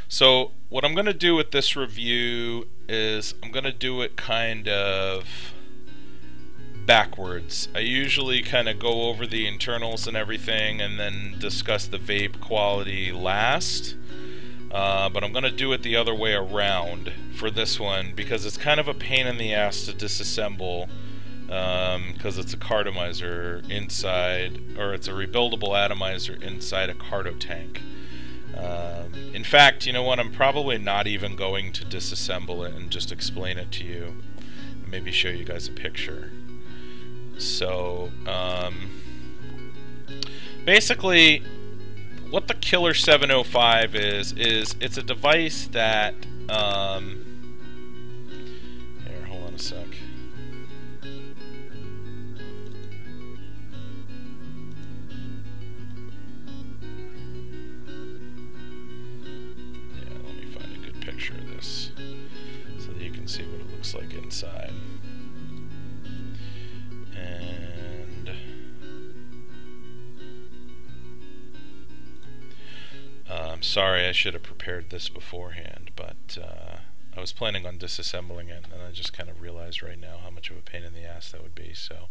So what I'm going to do with this review is I'm going to do it kind of backwards. I usually kind of go over the internals and everything and then discuss the vape quality last. But I'm going to do it the other way around for this one because it's kind of a pain in the ass to disassemble, because it's a cartomizer inside, or it's a rebuildable atomizer inside a carto tank. In fact, you know what, I'm probably not even going to disassemble it and just explain it to you and maybe show you guys a picture. So basically what the Killer 705 is it's a device that here, hold on a sec. Picture of this so that you can see what it looks like inside. And I'm sorry, I should have prepared this beforehand, but I was planning on disassembling it, and I just kind of realized right now how much of a pain in the ass that would be. So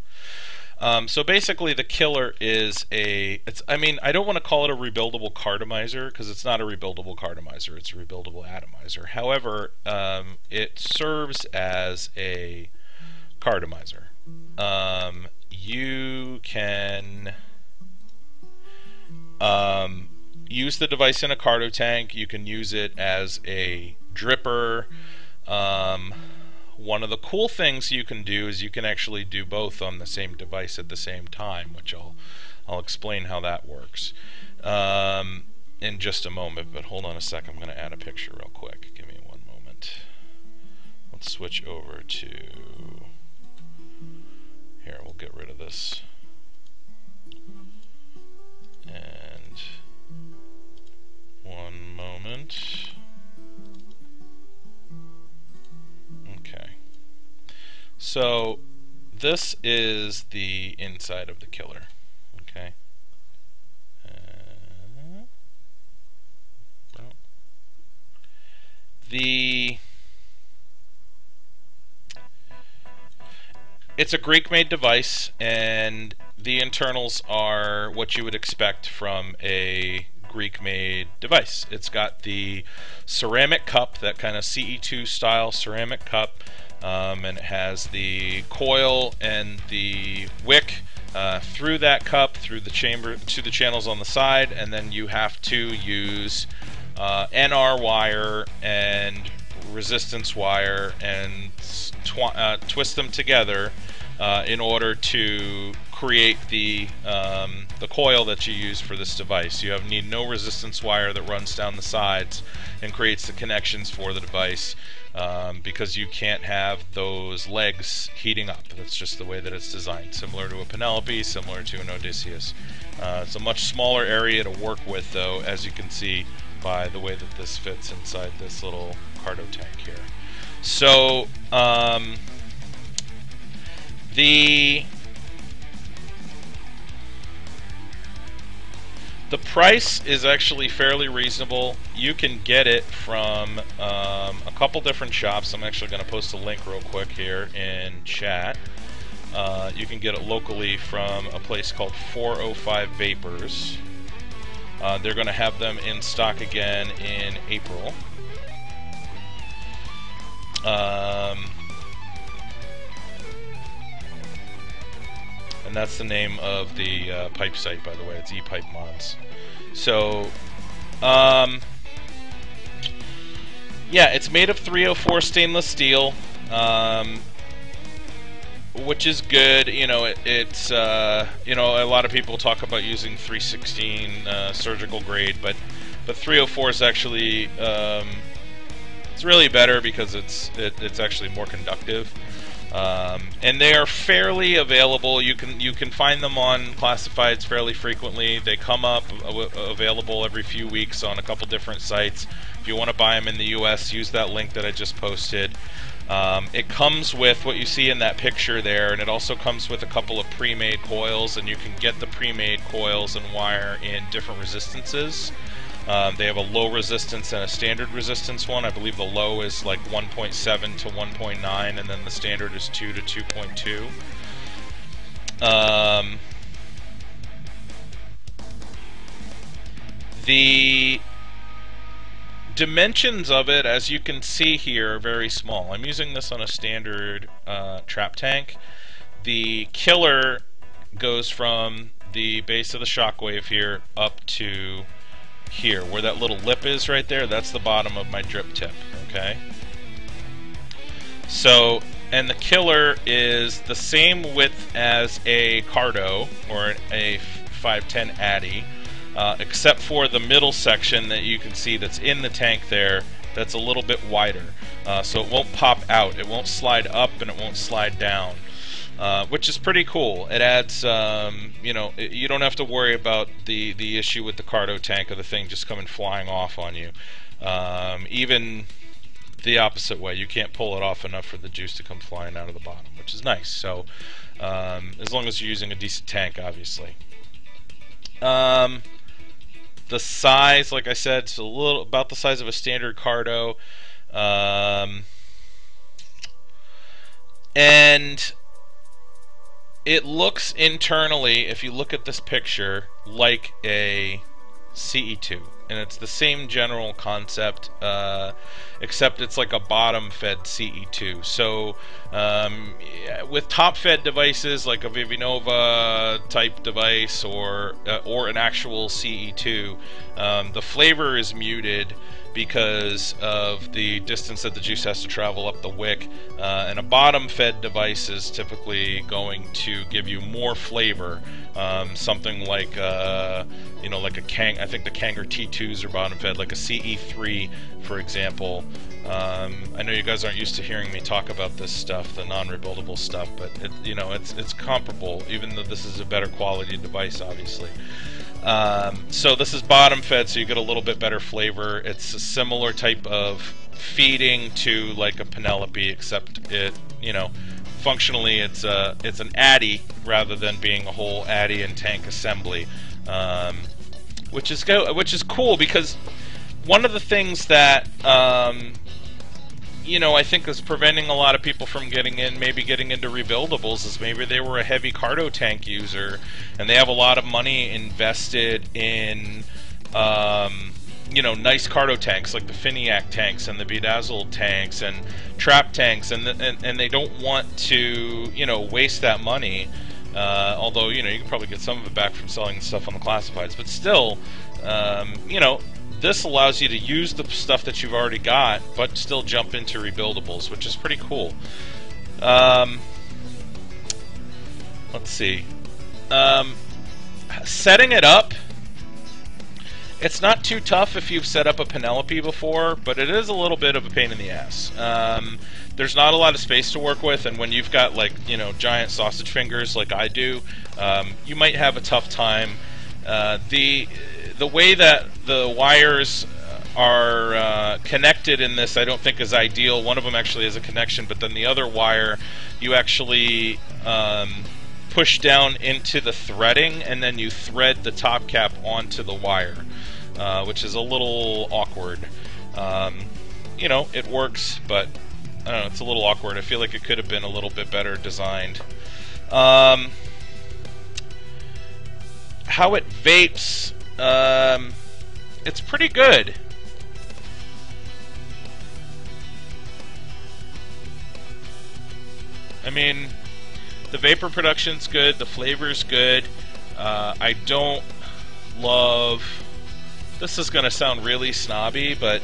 basically the Killer is I mean, I don't want to call it a rebuildable cartomizer because it's not a rebuildable cartomizer, it's a rebuildable atomizer. However, it serves as a cartomizer. You can use the device in a carto tank, you can use it as a dripper. One of the cool things you can do is you can actually do both on the same device at the same time, which I'll explain how that works in just a moment. But hold on a sec, I'm going to add a picture real quick. Give me one moment. Let's switch over to here. We'll get rid of this and one moment. So this is the inside of the Killer. Okay. It's a Greek-made device, and the internals are what you would expect from a Greek-made device. It's got the ceramic cup, that kind of CE2 style ceramic cup. And it has the coil and the wick through that cup, through the chamber, to the channels on the side, and then you have to use NR wire and resistance wire and twist them together in order to create the coil that you use for this device. You need no resistance wire that runs down the sides and creates the connections for the device. Because you can't have those legs heating up. That's just the way that it's designed. Similar to a Penelope, similar to an Odysseus. It's a much smaller area to work with, though, as you can see by the way that this fits inside this little carto tank here. So, the price is actually fairly reasonable. You can get it from a couple different shops. I'm actually going to post a link real quick here in chat. You can get it locally from a place called 405 Vapors. They're going to have them in stock again in April. And that's the name of the pipe site, by the way. It's ePipe Mods. So, yeah, it's made of 304 stainless steel, which is good. You know, it's you know, a lot of people talk about using 316 surgical grade, but 304 is actually it's really better because it's actually more conductive. And they are fairly available. You can find them on classifieds fairly frequently. They come up available every few weeks on a couple different sites. If you want to buy them in the US, use that link that I just posted. It comes with what you see in that picture there, and it also comes with a couple of pre-made coils, and you can get the pre-made coils and wire in different resistances. They have a low resistance and a standard resistance one. I believe the low is like 1.7 to 1.9, and then the standard is 2 to 2.2. The dimensions of it, as you can see here, are very small. I'm using this on a standard trap tank. The killer goes from the base of the shockwave here up to here, where that little lip is right there. That's the bottom of my drip tip, okay? So, and the killer is the same width as a Cardo or a 510 Addy, except for the middle section that you can see that's in the tank there, that's a little bit wider. So it won't pop out, it won't slide up, and it won't slide down. Which is pretty cool. It adds, you know, you don't have to worry about the issue with the Cardo tank of the thing just coming flying off on you. Even the opposite way, you can't pull it off enough for the juice to come flying out of the bottom, which is nice. So, as long as you're using a decent tank, obviously. The size, like I said, it's a little about the size of a standard Cardo, and it looks internally, if you look at this picture, like a CE2, and it's the same general concept, except it's like a bottom-fed CE2. So with top-fed devices like a Vivinova type device or an actual CE2, the flavor is muted because of the distance that the juice has to travel up the wick, and a bottom-fed device is typically going to give you more flavor. Something like you know, like a Kang. I think the Kanger T2s are bottom-fed, like a CE3, for example. I know you guys aren't used to hearing me talk about this stuff, the non-rebuildable stuff, but you know, it's comparable, even though this is a better quality device, obviously. So this is bottom fed, so you get a little bit better flavor. It's a similar type of feeding to like a Penelope, except it, you know, functionally it's an Addy rather than being a whole Addy and tank assembly, which is cool, because one of the things that you know, I think is preventing a lot of people from getting into rebuildables is maybe they were a heavy Cardo tank user and they have a lot of money invested in you know, nice Cardo tanks like the Finiac tanks and the Bedazzled tanks and trap tanks, and they don't want to, you know, waste that money. Although, you know, you can probably get some of it back from selling stuff on the classifieds, but still, you know, this allows you to use the stuff that you've already got, but still jump into rebuildables, which is pretty cool. Let's see. Setting it up, it's not too tough if you've set up a Penelope before, but it is a little bit of a pain in the ass. There's not a lot of space to work with, and when you've got, like, you know, giant sausage fingers like I do, you might have a tough time. The way that the wires are connected in this, I don't think is ideal. One of them actually has a connection, but then the other wire you actually push down into the threading, and then you thread the top cap onto the wire, which is a little awkward. You know, it works, but I don't know, it's a little awkward. I feel like it could have been a little bit better designed. How it vapes, it's pretty good. I mean, the vapor production's good, the flavor's good. I don't love... This is gonna sound really snobby, but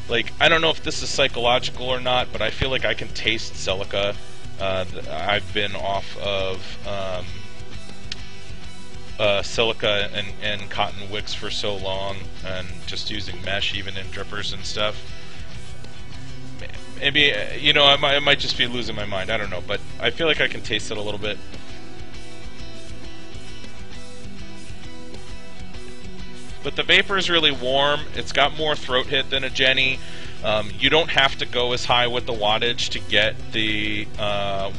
like, I don't know if this is psychological or not, but I feel like I can taste silica. I've been off of silica and cotton wicks for so long, and just using mesh even in drippers and stuff. Maybe, you know, I might just be losing my mind, I don't know, but I feel like I can taste it a little bit. But the vapor is really warm. It's got more throat hit than a Jenny. You don't have to go as high with the wattage to get the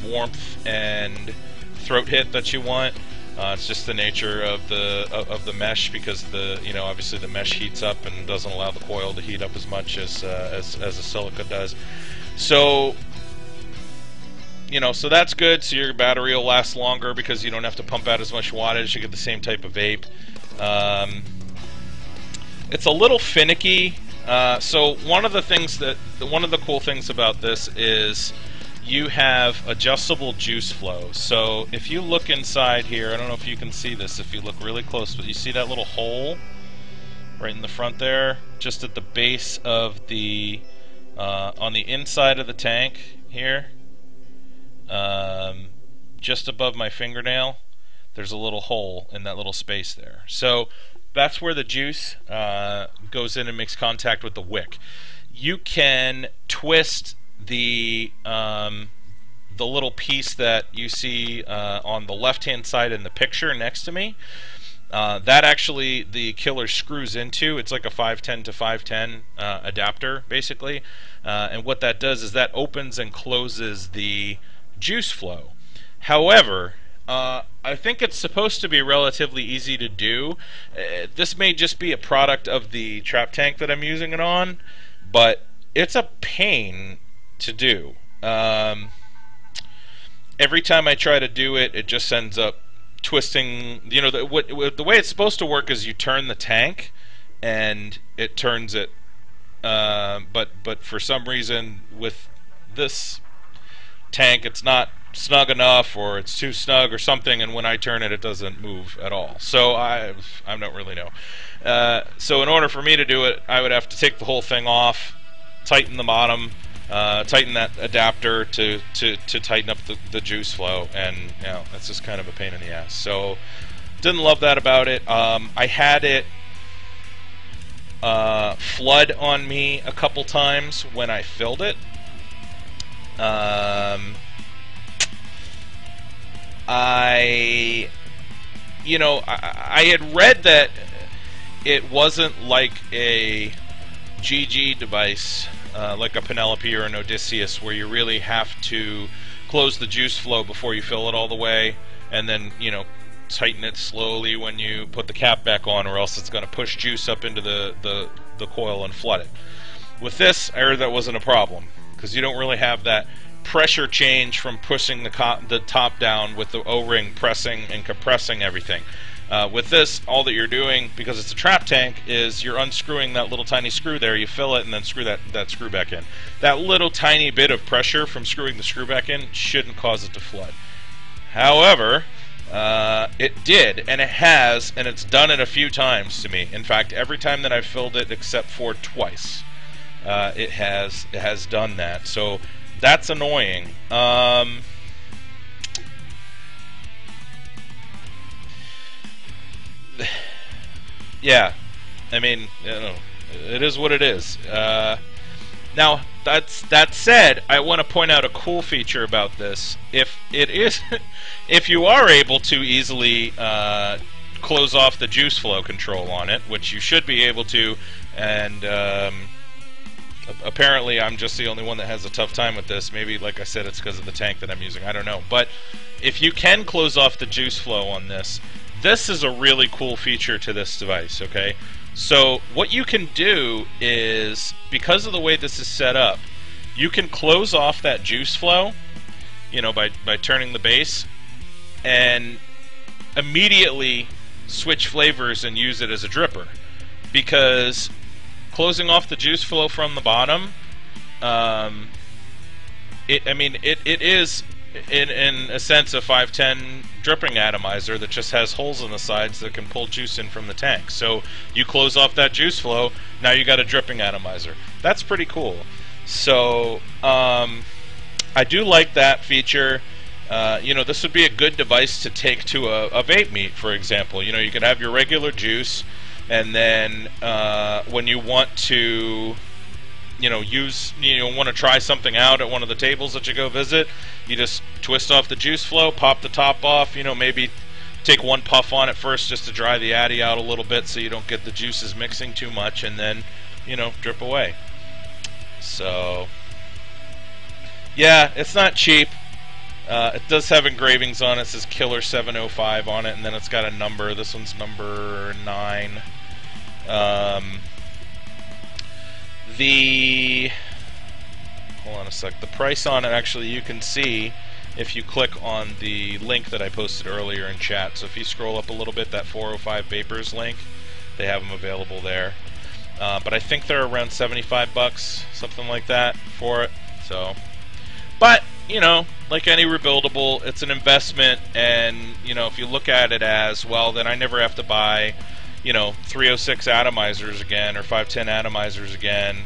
warmth and throat hit that you want. It's just the nature of the mesh, because obviously the mesh heats up and doesn't allow the coil to heat up as much as a silica does. So so that's good. So your battery will last longer because you don't have to pump out as much wattage. You get the same type of vape. It's a little finicky. So one of the cool things about this is you have adjustable juice flow. So if you look inside here, I don't know if you can see this if you look really close, but you see that little hole right in the front there, just at the base of the on the inside of the tank here, just above my fingernail. There's a little hole in that little space there. So that's where the juice goes in and makes contact with the wick. You can twist the little piece that you see on the left-hand side in the picture next to me. That actually the killer screws into. It's like a 510 to 510 adapter, basically. And what that does is that opens and closes the juice flow. However, I think it's supposed to be relatively easy to do. This may just be a product of the trap tank that I'm using it on, but it's a pain to do. Every time I try to do it, it just ends up twisting. The way it's supposed to work is you turn the tank, and it turns it. But for some reason with this tank, it's not snug enough, or it's too snug or something, and when I turn it, it doesn't move at all. So I don't really know. So in order for me to do it, I would have to take the whole thing off, tighten the bottom, tighten that adapter to tighten up the juice flow, and that's just kind of a pain in the ass. So didn't love that about it. I had it flood on me a couple times when I filled it. I had read that it wasn't like a GG device, like a Penelope or an Odysseus, where you really have to close the juice flow before you fill it all the way, and then tighten it slowly when you put the cap back on, or else it's going to push juice up into the coil and flood it. With this, I heard that wasn't a problem, because you don't really have that pressure change from pushing the top down with the O-ring pressing and compressing everything. With this, all that you're doing, because it's a trap tank, is you're unscrewing that little tiny screw there, you fill it, and then screw that screw back in. That little tiny bit of pressure from screwing the screw back in shouldn't cause it to flood. However, it did, and it has, and it's done it a few times to me. In fact, every time that I've filled it, except for twice, it has done that. So that's annoying. Yeah, I mean, it is what it is. Now, that said, I want to point out a cool feature about this. If you are able to easily close off the juice flow control on it, which you should be able to, and apparently I'm just the only one that has a tough time with this. Maybe, like I said, it's because of the tank that I'm using. I don't know. But if you can close off the juice flow on this, this is a really cool feature to this device, okay? So what you can do is, because of the way this is set up, you can close off that juice flow, by turning the base, and immediately switch flavors and use it as a dripper. Because closing off the juice flow from the bottom, it is in a sense a 510 dripping atomizer that just has holes in the sides that can pull juice in from the tank. So you close off that juice flow, now you got a dripping atomizer. That's pretty cool. So I do like that feature. This would be a good device to take to a vape meet, for example. You could have your regular juice, and then when you want to want to try something out at one of the tables that you go visit, you just twist off the juice flow, pop the top off, maybe take one puff on it first just to dry the addy out a little bit so you don't get the juices mixing too much, and then drip away. So yeah, it's not cheap. It does have engravings on it. It says Killer 705 on it, and then it's got a number. This one's number 9. Hold on a sec. The price on it, actually, you can see if you click on the link that I posted earlier in chat. So if you scroll up a little bit, that 405 Vapors link, they have them available there. But I think they're around 75 bucks, something like that, for it. So, but you know, like any rebuildable, it's an investment, and you know, if you look at it as well, then I never have to buy, you know, 306 atomizers again or 510 atomizers again.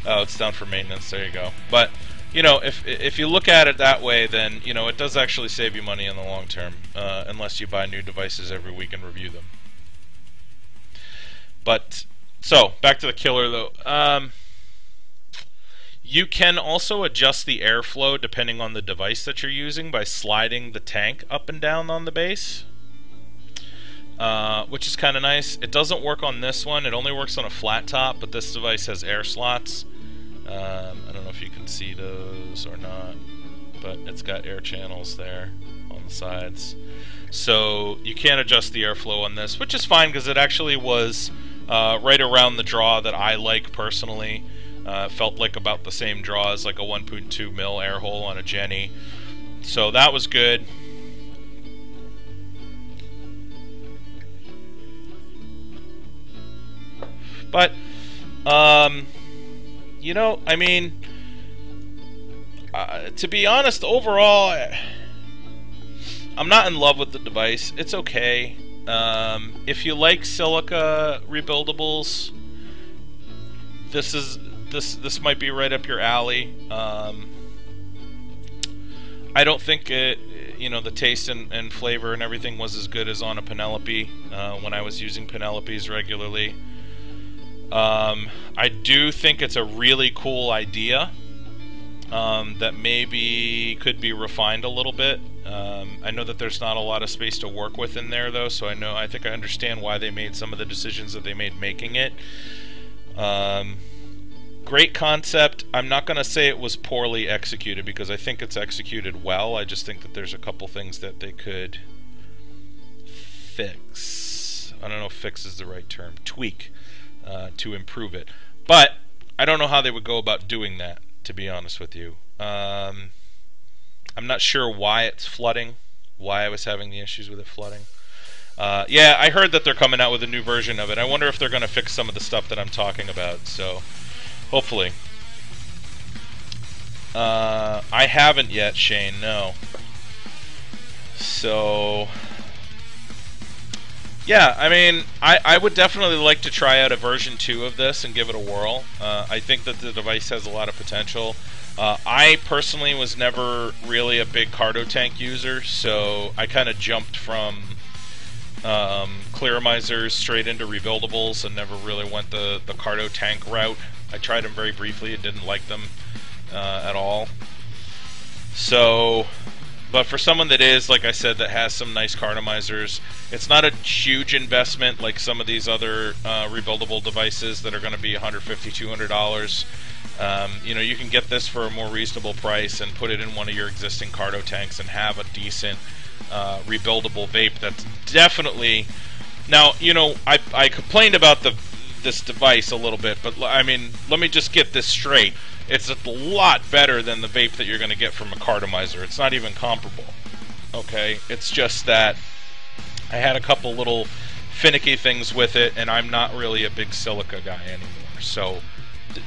Oh, it's down for maintenance. There you go. But you know, if you look at it that way, then you know it does actually save you money in the long term, unless you buy new devices every week and review them. But so back to the Killer though. You can also adjust the airflow depending on the device that you're using by sliding the tank up and down on the base, which is kind of nice. It doesn't work on this one. It only works on a flat top, but this device has air slots. I don't know if you can see those or not, but it's got air channels there on the sides. So you can adjust the airflow on this, which is fine because it actually was right around the draw that I like personally. Felt like about the same draw as like a 1.2 mil air hole on a Jenny. So that was good. But, you know, I mean, to be honest, overall, I'm not in love with the device. It's okay. If you like silica rebuildables, this might be right up your alley. I don't think it, you know, the taste and flavor and everything was as good as on a Penelope when I was using Penelopes regularly. I do think it's a really cool idea that maybe could be refined a little bit. I know that there's not a lot of space to work with in there though, so I think I understand why they made some of the decisions that they made making it. Great concept. I'm not going to say it was poorly executed because I think it's executed well. I just think that there's a couple things that they could fix. I don't know if fix is the right term. Tweak to improve it. But I don't know how they would go about doing that, to be honest with you. I'm not sure why it's flooding, why I was having the issues with it flooding. Yeah, I heard that they're coming out with a new version of it. I wonder if they're going to fix some of the stuff that I'm talking about. So, hopefully. I haven't yet, Shane, no. So, yeah, I mean, I would definitely like to try out a version 2 of this and give it a whirl. I think that the device has a lot of potential. I personally was never really a big Cardo tank user, so I kind of jumped from clearamizers straight into rebuildables and never really went the Cardo tank route. I tried them very briefly and didn't like them at all. So, but for someone that is, like I said, that has some nice cardomizers, it's not a huge investment like some of these other rebuildable devices that are going to be $150, $200. You know, you can get this for a more reasonable price and put it in one of your existing Cardo tanks and have a decent rebuildable vape that's definitely... Now, you know, I complained about this device a little bit, but I mean, let me just get this straight. It's a lot better than the vape that you're going to get from a cardomizer. It's not even comparable. Okay? It's just that I had a couple little finicky things with it, and I'm not really a big silica guy anymore. So,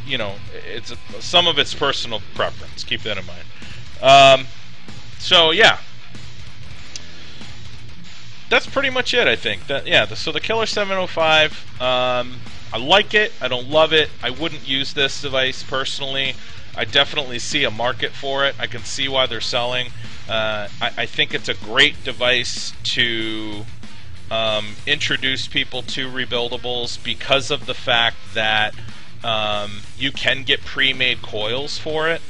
you know, some of it's personal preference. Keep that in mind. So, yeah. That's pretty much it, I think. So the Killer 705, I like it. I don't love it. I wouldn't use this device personally. I definitely see a market for it. I can see why they're selling. I think it's a great device to introduce people to rebuildables because of the fact that you can get pre-made coils for it,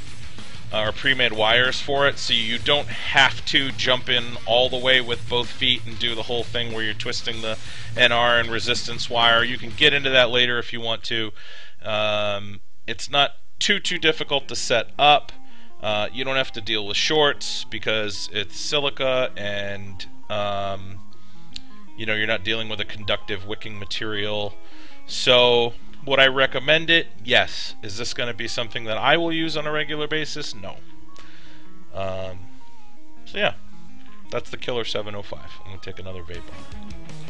or pre-made wires for it, so you don't have to jump in all the way with both feet and do the whole thing where you're twisting the NR and resistance wire. You can get into that later if you want to. It's not too difficult to set up. You don't have to deal with shorts because it's silica, and you're not dealing with a conductive wicking material. So would I recommend it? Yes. Is this going to be something that I will use on a regular basis? No. So yeah, that's the Killer 705. I'm going to take another vape on it.